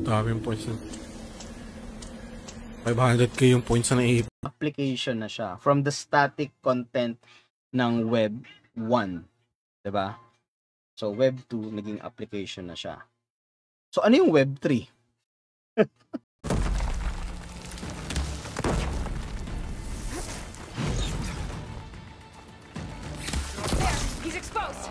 Daming points na. 500k yung points na naipon. Application na siya from the static content ng Web 1. Diba? So, Web 2, naging application na siya. So, ano yung Web 3? He's exposed.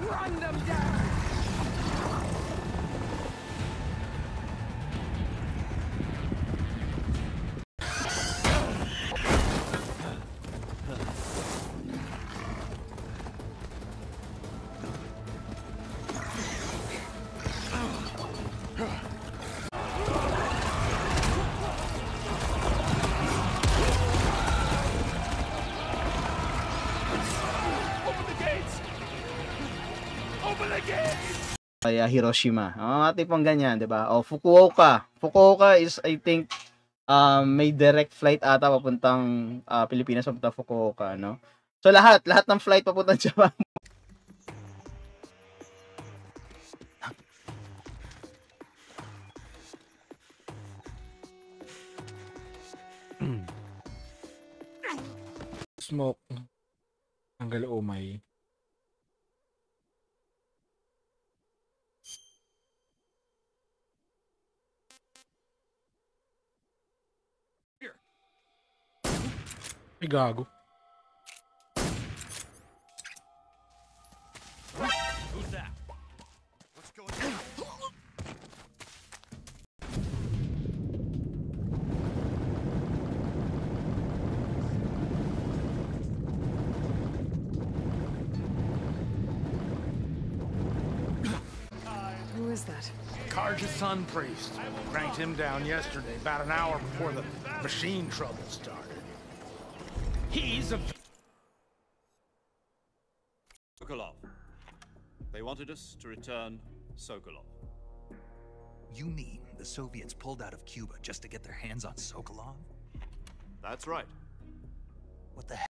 Run them down! Kaya Hiroshima. Tipong ganyan, 'di ba? O Fukuoka. Fukuoka is I think may direct flight ata papuntang Pilipinas papuntang Fukuoka, no? So lahat ng flight papuntang Japan. Smoke. Tanggal umay. Ay, gago. Who's that? What's going on? Who is that? Karja's Sun Priest. Cranked him down yesterday, about an hour before the machine trouble started. He's a... Sokolov. They wanted us to return Sokolov. You mean the Soviets pulled out of Cuba just to get their hands on Sokolov? That's right. What the heck?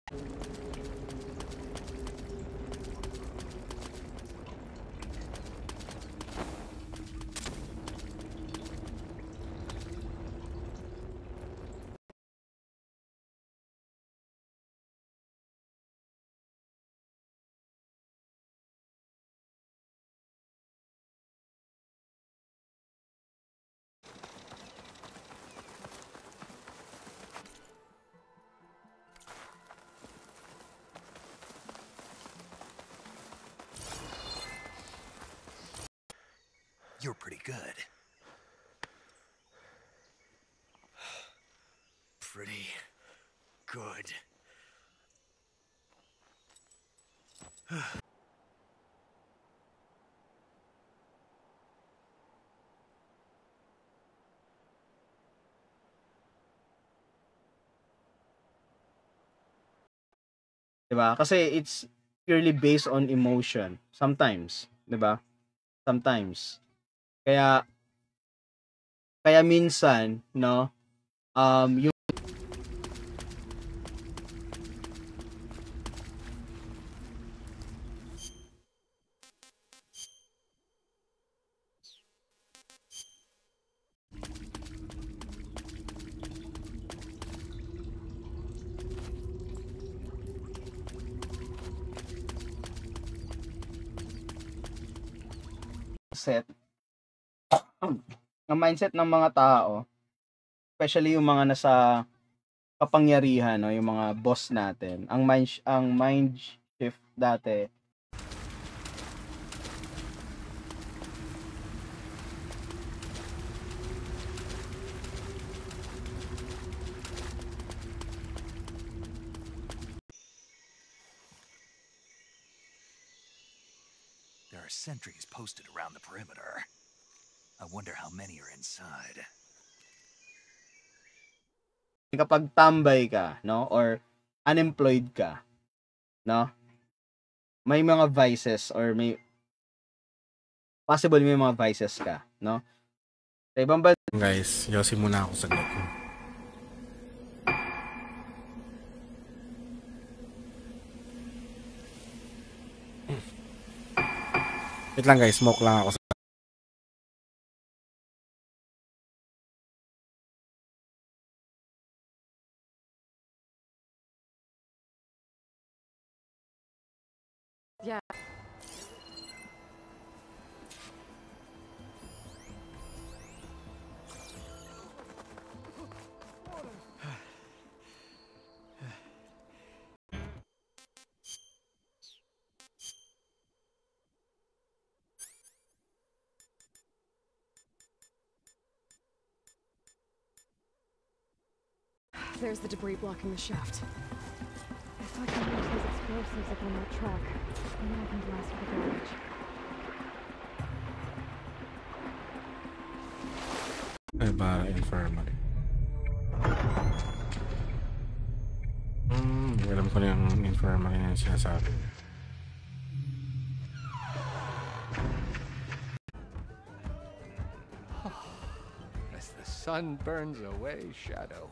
You're pretty good. Pretty good. Diba? Kasi it's purely based on emotion. Sometimes. Diba? Sometimes. Kaya minsan, no, yung mindset, ang mindset ng mga tao, especially yung mga nasa kapangyarihan, no, yung mga boss natin, ang mind shift dati, There are sentries posted around the perimeter. I wonder how many are inside. kapag tambay ka, no, or unemployed ka, no, may mga vices or may possible may mga vices ka, no. Sa ibang bansa, Guys, yosi muna ako saglit. Wait lang guys, smoke lang ako. Yeah. There's the debris blocking the shaft. If I can use those explosives up on that track, then I can blast for the garbage. Ay, ba, infirmary. Alam ko na yung infirmary na yung sinasabi. As the sun burns away shadow.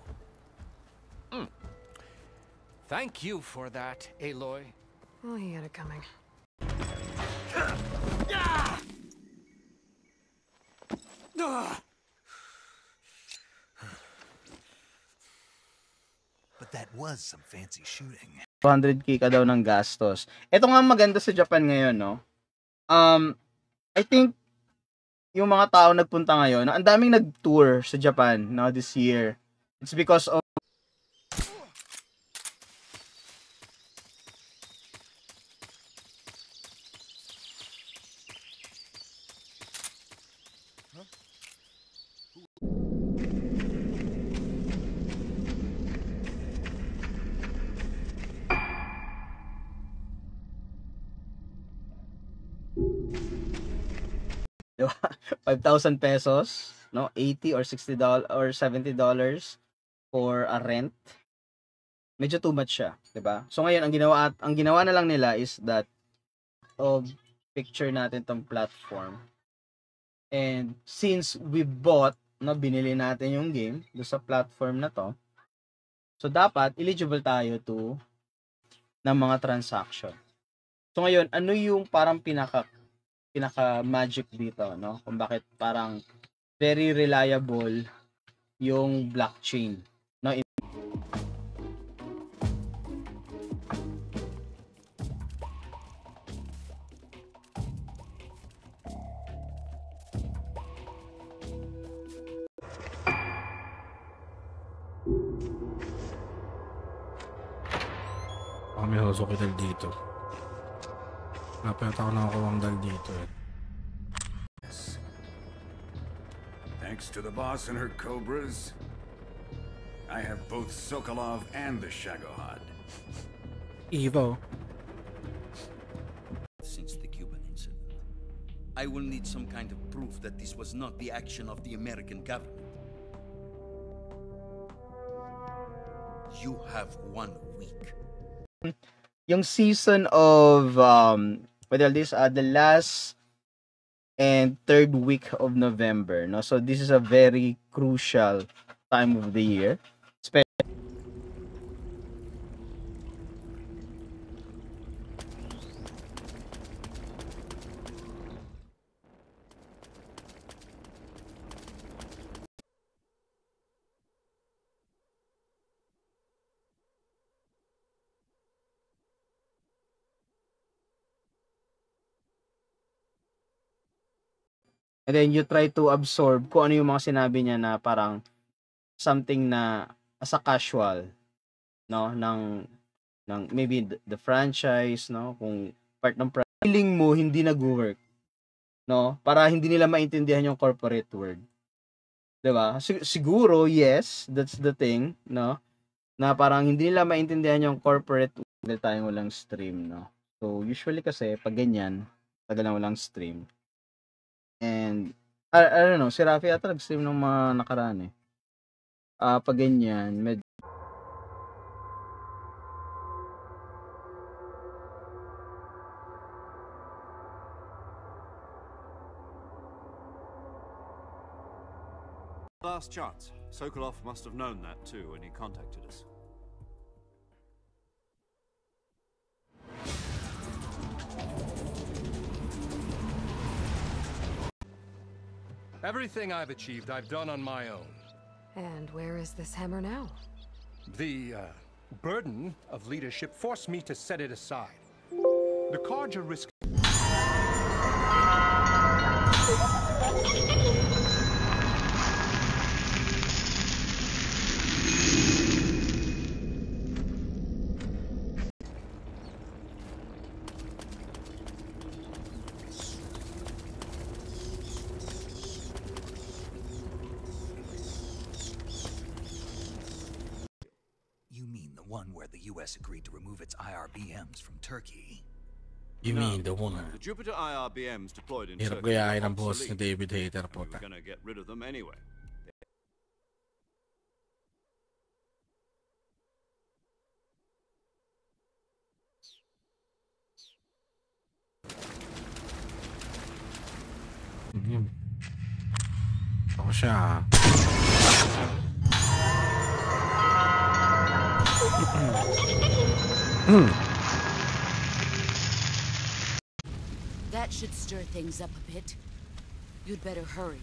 Thank you for that, Aloy. Oh, he had it coming. But that was some fancy shooting. 200k ka daw ng gastos. Ito nga maganda sa Japan ngayon, no. I think yung mga tao nagpunta ngayon, ang daming nag-tour sa Japan, no, this year. It's because of diba? 5,000 pesos, no? 80 or $60 or $70 for a rent. Medyo too much siya, 'di ba? So ngayon ang ginawa na lang nila is that picture natin tong platform. And since we bought, no, binili natin yung game do sa platform na to. So dapat eligible tayo to ng mga transaction. So ngayon, ano yung parang pinaka magic dito, no? Kung bakit parang very reliable yung blockchain, no? May husok dal dito. Napayat ako nakakuha ang dal dito eh. Thanks to the boss and her cobras, I have both Sokolov and the Shagohod. Evo. Since the Cuban incident, I will need some kind of proof that this was not the action of the American government. You have 1 week. Yung season of the last and 3rd week of November, no? So this is a very crucial time of the year. And then you try to absorb kung ano yung mga sinabi niya na parang something na as a casual, no, ng maybe the franchise, no, kung part ng feeling mo hindi nag-work, no, para hindi nila maintindihan yung corporate word. 'Di ba? Siguro, yes, that's the thing, no, na parang hindi nila maintindihan yung corporate word dahil tayong walang stream, no. So, usually kasi pag ganyan, tagal na walang stream. And I don't know, si Rafi ata nag-stream ng mga nakaraan eh. Pag ganyan, Last chance. Sokolov must have known that too when he contacted us. Everything I've achieved, I've done on my own. And where is this hammer now? The burden of leadership forced me to set it aside. The Carja risk. One where the US agreed to remove its IRBMs from Turkey. You mean the one? The Jupiter IRBMs deployed in Hirap Turkey gayahin are ang boss ni obsolete. David Hayter po. We were gonna get rid of them anyway. Ako siya. That should stir things up a bit. You'd better hurry.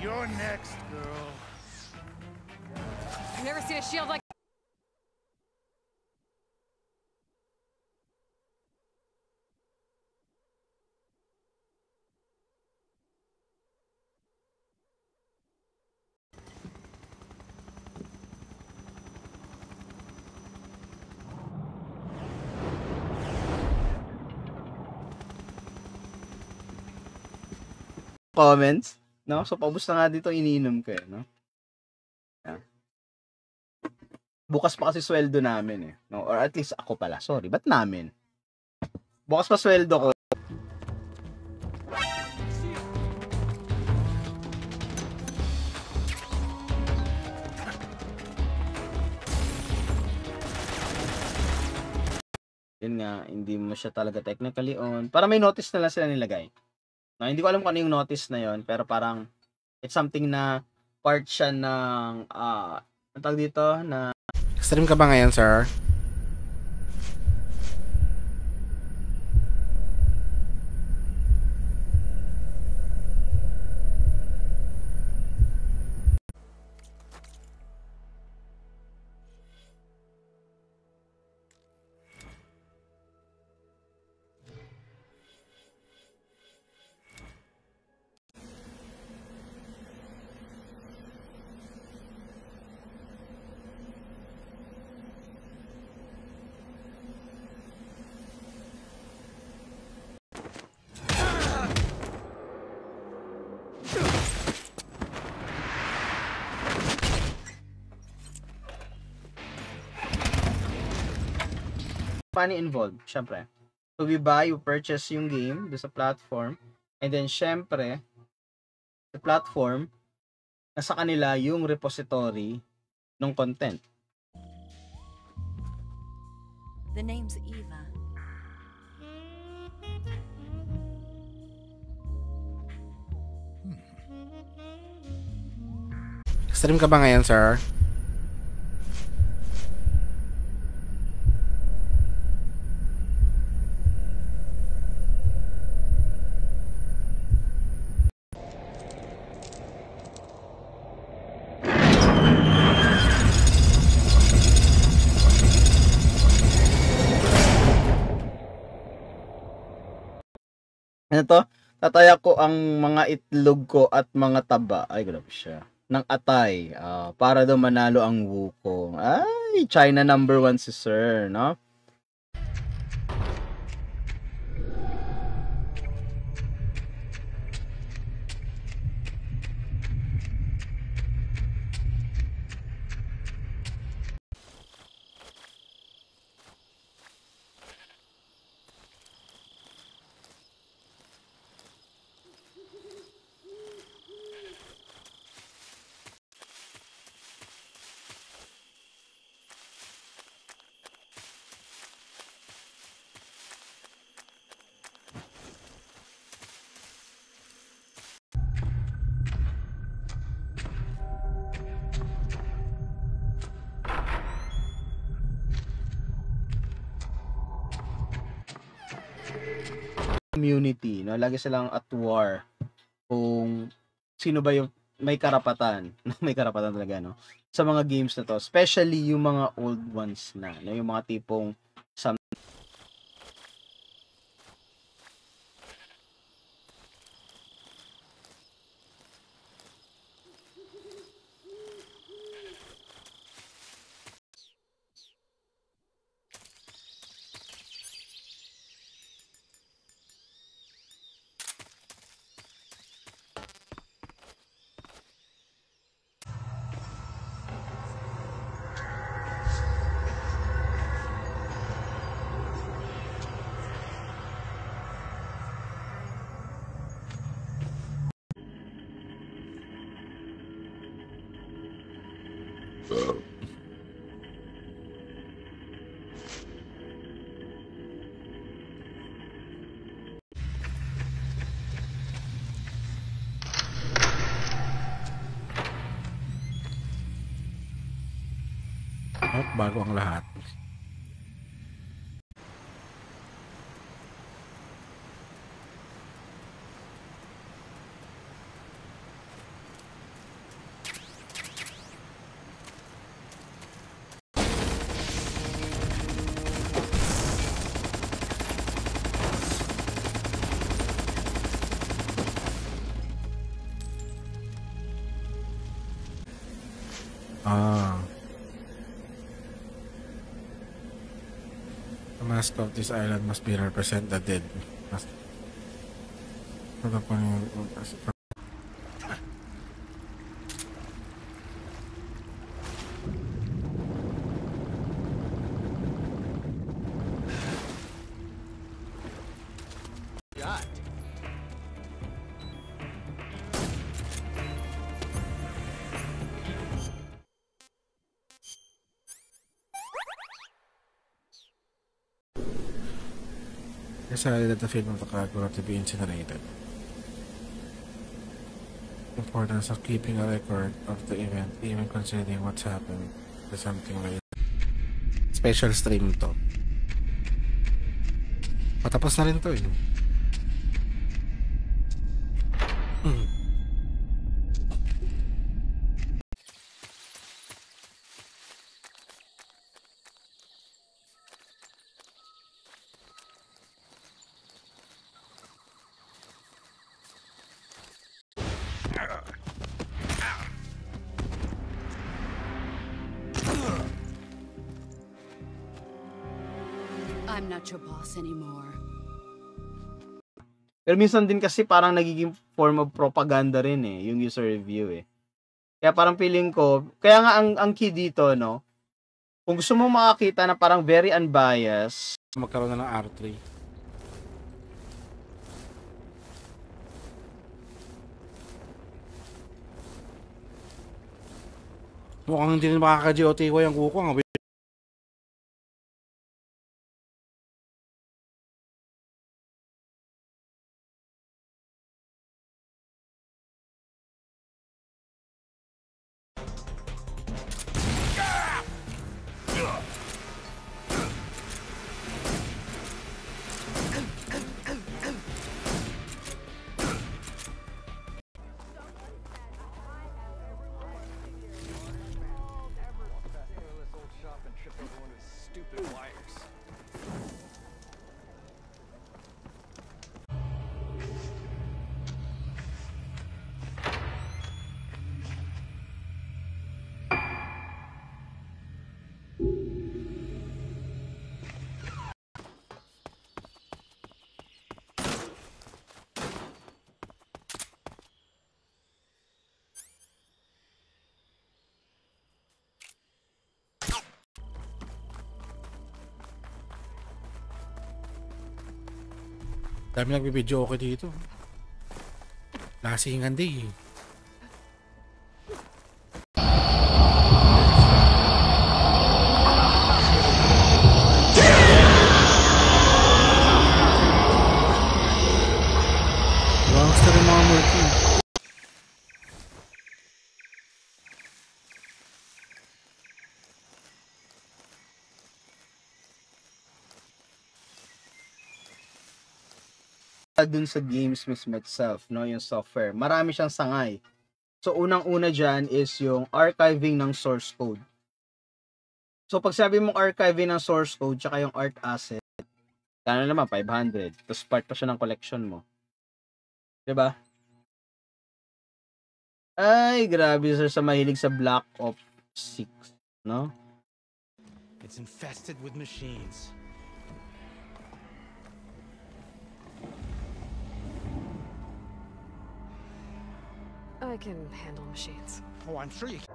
You're next, girl. I've never seen a shield like. Comments, no? So, paubos na nga dito iniinom ko eh, no? Yeah. Bukas pa kasi sweldo namin eh, no? Or at least ako pala, sorry, ba't namin? Bukas pa sweldo ko. Yun nga, hindi mo siya talaga technically on. Para may notice na lang sila nilagay. No, hindi ko alam kung ano yung notice na yon, pero parang it's something na part siya ng ang tawag dito na Stream ka ba ngayon, sir? money involved, syempre. So we purchase yung game do sa platform, and then syempre, the platform, nasa kanila yung repository ng content. The name's Eva. Stream ka ba ngayon, sir? Ano to? Tataya ko ang mga itlog ko at mga taba. Ay, grabe siya. Ng atay. Para daw manalo ang Wukong. Ay, China number 1 si sir, no? Community, no? Lagi silang at war kung sino ba yung may karapatan. May karapatan talaga, no? Sa mga games na to, especially yung mga old ones na, no? Yung mga tipong bago ang lahat. The mask of this island must be represent the dead. Decided that the film of the Kagura to be incinerated. Importance of keeping a record of the event, even considering what's happened, to something like special stream to. Patapos na rin to eh. I'm not your boss anymore. Pero minsan din kasi parang nagiging form of propaganda rin eh, yung user review eh. Kaya parang feeling ko, kaya nga ang key dito, no, kung gusto mo makakita na parang very unbiased, Magkaroon na ng R3. Mukhang hindi rin makaka-GOT ko yung kuko. Dami nagbibidyo okay dito. Lasingan din. Gangster yung mga multi. Dun sa games mismo itself, no, yung software, marami siyang sangay. So unang-una dyan is yung archiving ng source code. So pag sabi mong archiving ng source code tsaka yung art asset, kano naman 500, tapos part pa siya ng collection mo, diba? Ay, grabe sir sa mahilig sa Black Ops 6, no? It's infested with machines. I can handle machines. Oh, I'm sure you can.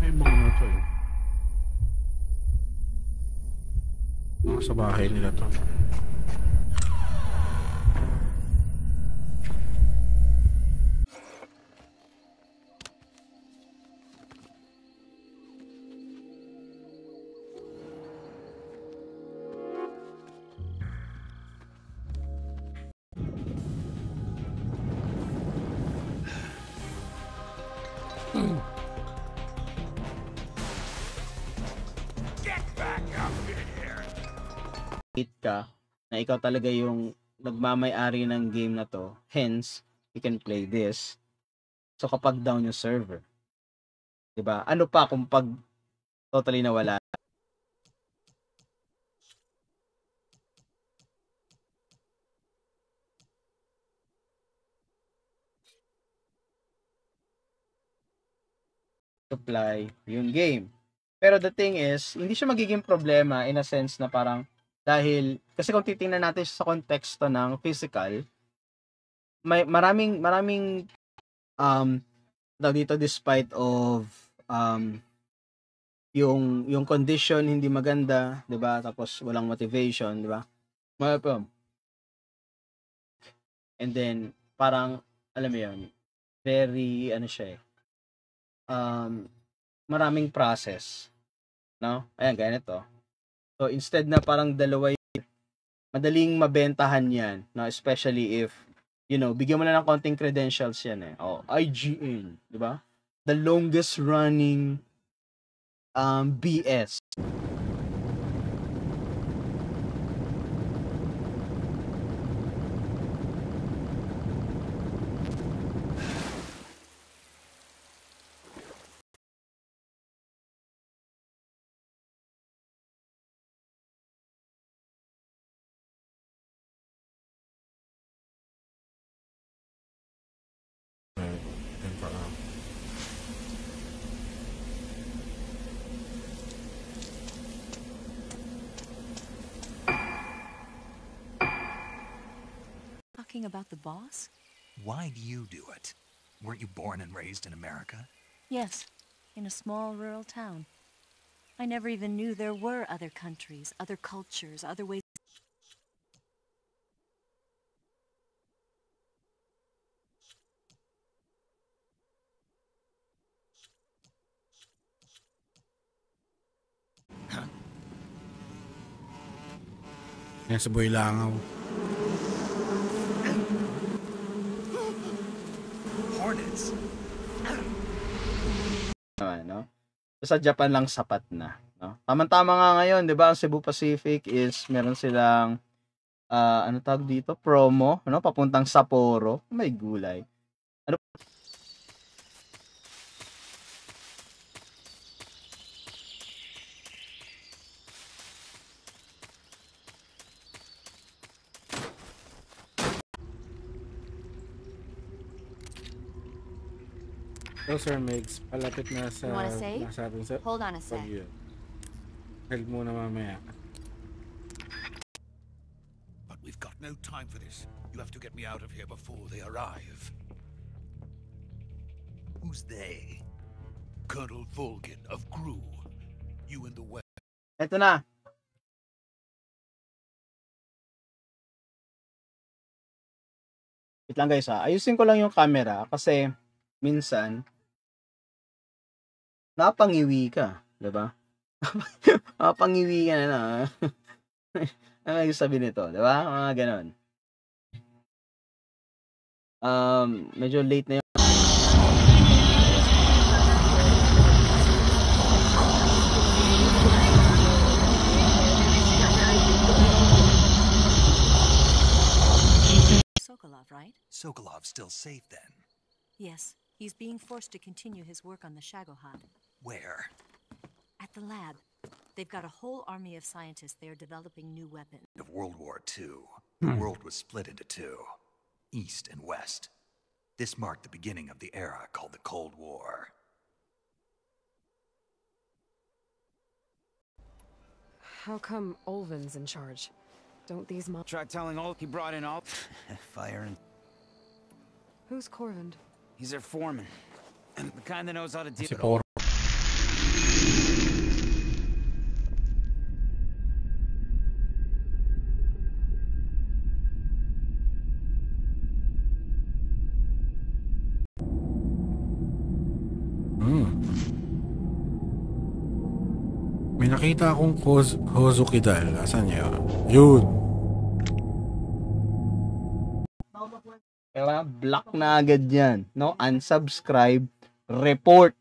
May mga ano to eh. Mga sa bahay nila to. Ka na ikaw talaga yung nagmamay-ari ng game na to, hence you can play this. So kapag down yung server, 'di ba? Ano pa kung pag totally nawala? Supply yung game. Pero the thing is, hindi siya magiging problema in a sense na parang dahil, kasi kung titingnan natin sa konteksto ng physical, may maraming dito despite of yung condition hindi maganda, 'di ba? Tapos walang motivation, 'di ba? And then parang alam mo 'yun, very ano siya maraming process, no? Ayan, gaya nito. So, instead na parang dalawa, madaling mabentahan yan, no? Especially if, bigyan mo na ng konting credentials yan eh. Oh, IGN, di ba? The longest running BS. talking about the boss? Why do you do it? Weren't you born and raised in America? Yes, in a small rural town. I never even knew there were other countries, other cultures, other ways. Yan sa Boy Langaw. Hornets. No? Sa Japan lang sapat na, no? Tama-tama nga ngayon, 'di ba? Ang Cebu Pacific is meron silang ano tawag dito? Promo, no? Papuntang Sapporo. May gulay. Ano? So, Sir Migs, palapit na sa You wanna save? nasabing sa Hold on a sec. Held muna mamaya. But we've got no time for this. You have to get me out of here before they arrive. Who's they? Colonel Volgin of Gru. You in the West. Eto na. Wait lang guys ha. Ayusin ko lang yung camera kasi minsan napangiwi ka, 'di ba? Napangiwi ka na. Ano yung sabi nito, 'di ba? Mga ganon. Medyo late na yung Sokolov, right? Sokolov's still safe then. Yes, he's being forced to continue his work on the Shagohod. Where? At the lab. They've got a whole army of scientists there developing new weapons. Of World War II, the world was split into two, East and West. This marked the beginning of the era called the Cold War. How come Olvin's in charge? Don't these Try telling Ol he brought in all fire and Who's Corvind? he's their foreman. The kind that knows how to deal Si with all. Por. May nakita akong Hozuki Dal. Asan niya? Yun. Kaya block na agad yan, no? Unsubscribe, report.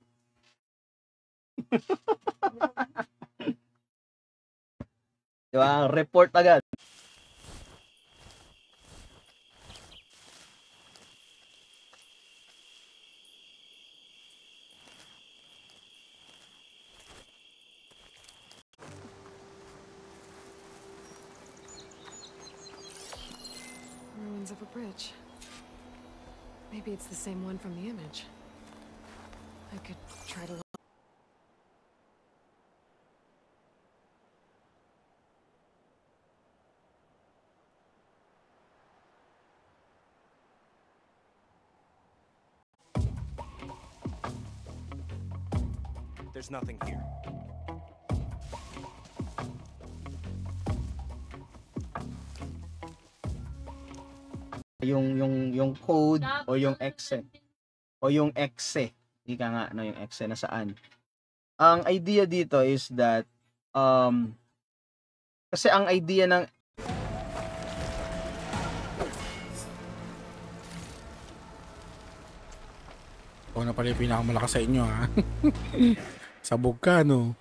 Diba? Report agad. Ruins of a bridge. Maybe it's the same one from the image. I could try to... There's nothing here. Yung code o yung exe o yung exe, ika nga no, yung exe nasaan. Ang idea dito is that kasi ang idea ng Ako na pala yung pinakamalakas sa inyo ha. Sabog ka no.